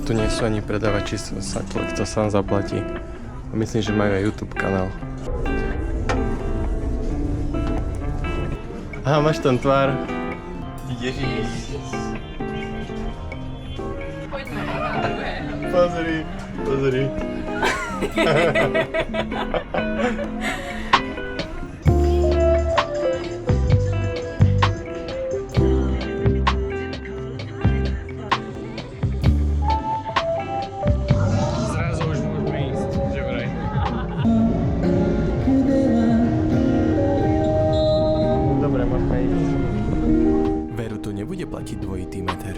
tu nie sú ani predávači, kto sám zaplatí. A myslím, že majú aj YouTube kanál. Aha, máš ten tvár. Ježiš. Poďme na druhé. Pozri. Zrazu už môžeme ísť, že vraj. Dobre, môžeme ísť. Veru tu nebude platiť dvojitý meter.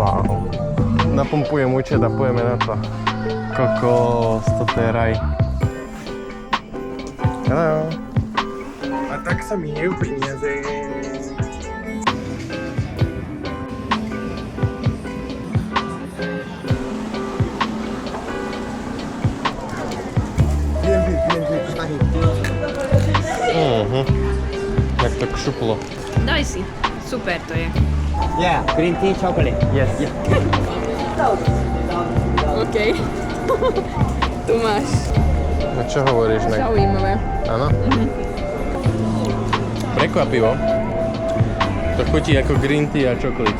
Wow. Napumpujem účet a pojeme na to. Kokos, toto je raj. Hello. A tak sa minejú peniaze. Jak to kšuplo. Daj si. Super to je. Yeah, green tea chocolate. Yes. OK. Tu máš. A čo hovoríš? Zaujímavé. Áno? Prekvapivo. To chutí ako green tea a čokolit.